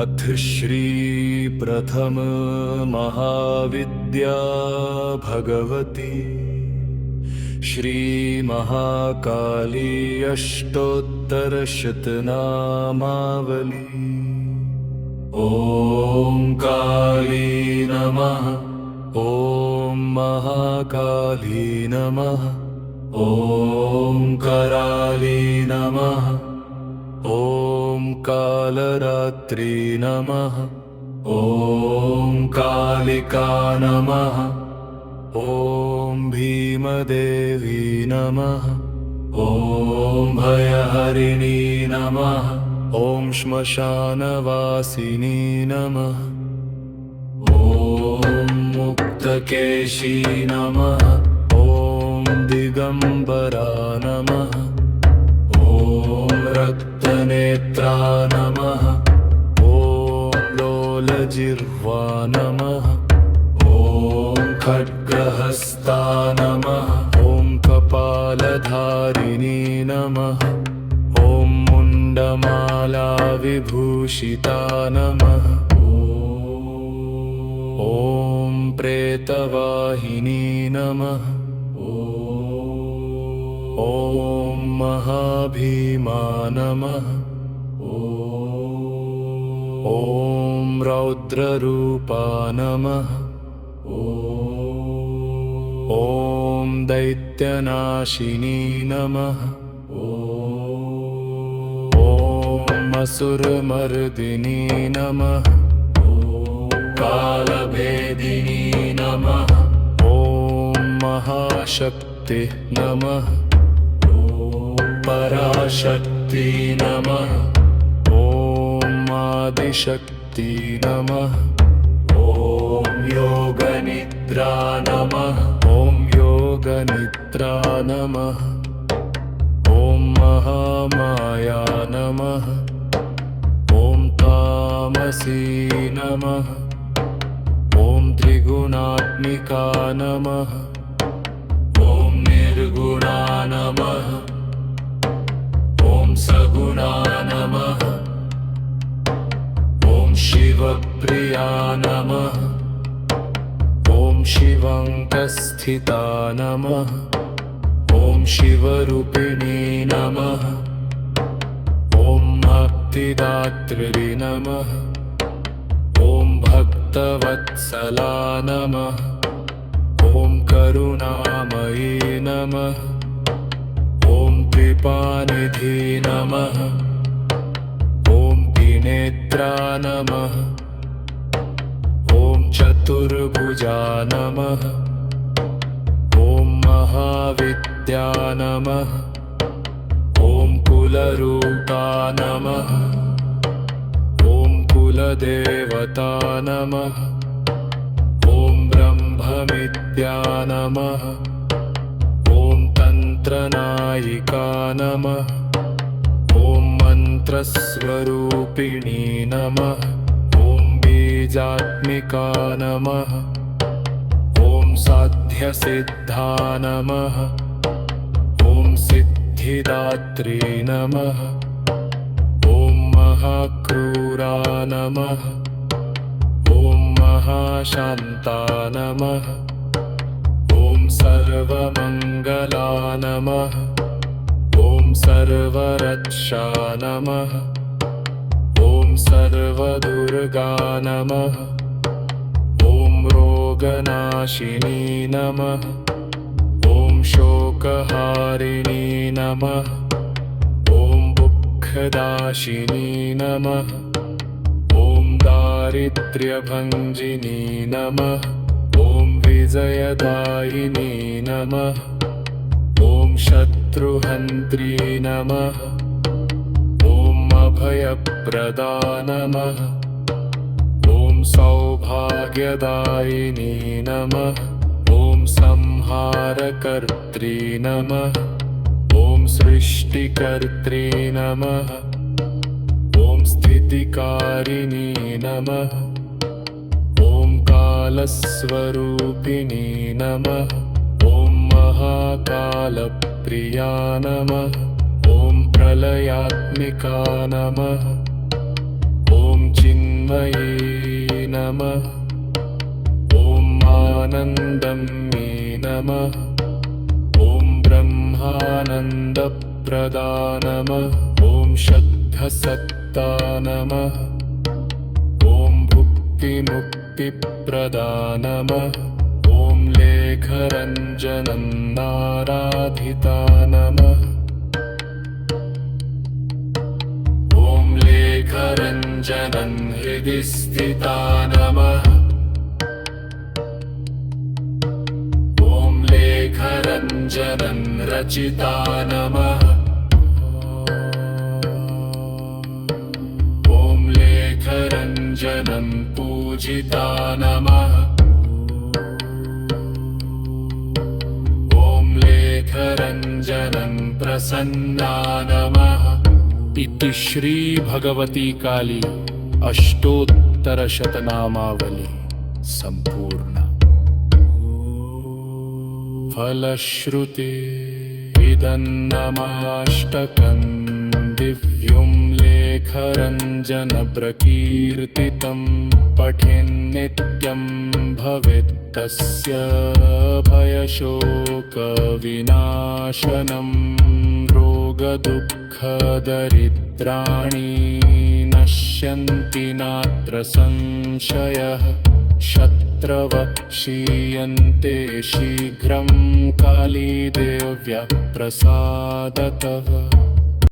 अथ श्री प्रथम महाविद्या भगवती श्री महाकाली अष्टोत्तरशतनामावली। ॐ काली नमः। ॐ महाकाली नमः। ॐ कराली नमः। ॐ कालरात्रि नमः। ॐ कालिका नमः। ॐ भीमदेवी नमः। ॐ भयहरिणी नमः। ॐ श्मशानवासिनी नमः। ॐ मुक्तकेशी नमः। ॐ दिगम्बरा नमः। ॐ रक्तनेत्रा नमः। ॐ लोलजिह्वा नमः। ॐ खड्गहस्ता नमः। ॐ कपालधारिणी नमः। ॐ मुण्डमाला विभूषिता नमः। ॐ प्रेतवाहिनी नमः। ॐ महाभीमा नमः। ॐ रौद्ररूपा नमः। ॐ दैत्यनाशिनी नमः। ॐ असुरमर्दिनी नमः। कालभेदिनी नमः। ॐ महाशक्ति नमः। पराशक्ति नमः। ॐ आदिशक्ति नमः। ॐ योगनिद्रा नमः। ॐ योगनिद्रा नमः। ॐ महामाया नमः। ॐ तामसी नमः। ॐ त्रिगुणात्मिका नमः। ॐ निर्गुणा नमः। ॐ सगुणा नमः। ॐ शिवप्रिया नमः। ॐ शिवङ्कस्थिता नमः। ॐ शिवरूपिणी नमः। ॐ भक्तिदात्री नमः। ॐ भक्तवत्सला नमः। ॐ करुणामयी नमः। ॐ कृपानिधि नमः। ॐ त्रिनेत्रा नमः। ॐ चतुर्भुजा नमः। ॐ महाविद्या नमः। ॐ कुलरूपा नमः। ॐ कुलदेवता नमः। ॐ ब्रह्मविद्या नमः। ॐ तन्त्रनायिका नमः। ॐ मन्त्रस्वरूपिणी नमः। ॐ बीजात्मिका नमः। ॐ साध्यसिद्धा नमः। ॐ सिद्धिदात्री नमः। ॐ महाक्रूरा नमः। ॐ महाशान्ता नमः। ॐ सर्वमङ्गला नमः। ॐ सर्वरक्षा नमः। ॐ सर्वदुर्गा नमः। ॐ रोगनाशिनी नमः। ॐ शोकहारिणी नमः। ॐ दुःखदाशिनी नमः। ॐ दारिद्र्यभञ्जिनी नमः। ॐ विजयदायिनी नमः। ॐ शत्रुहन्त्री नमः। ॐ अभयप्रदा नमः। ॐ सौभाग्यदायिनी नमः। ॐ संहारकर्त्री नमः। ॐ सृष्टिकर्त्री नमः। ॐ स्थितिकारिणी नमः। ॐ कालस्वरूपिणी नमः। ॐ महाकालप्रिया नमः। ॐ प्रलयात्मिका नमः। ॐ चिन् चिन्मये नमः। ॐ आनन्दमये नमः। ॐ ब्रह्मानन्दप्रदा नमः। ॐ शुद्धसत्ता नमः। ॐ भुक्तिमुक्तिप्रदा नमः। ॐ लेखरञ्जनन्नाराधिता नमः। ॐ लेखरञ्जनन् हृदि स्थिता नमः। ॐ लेखरञ्जनन् रचिता नमः। ॐ लेखरञ्जनन् पूजिता नमः। ॐ लेखरञ्जनन् प्रसन्ना नमः। इति श्री भगवती काली अष्टोत्तरशतनामावली सम्पूर्णा। फलश्रुते इदन्नमाष्टकं दिव्यं लेखरञ्जनप्रकीर्तितं पठेन्नित्यं भवेत् तस्य भयशोकविनाशनं। रोगदुःखदरिद्राणि नश्यन्ति नात्र संशयः। शत्रवः क्षीयन्ते शीघ्रं कालीदेव्या प्रसादतः।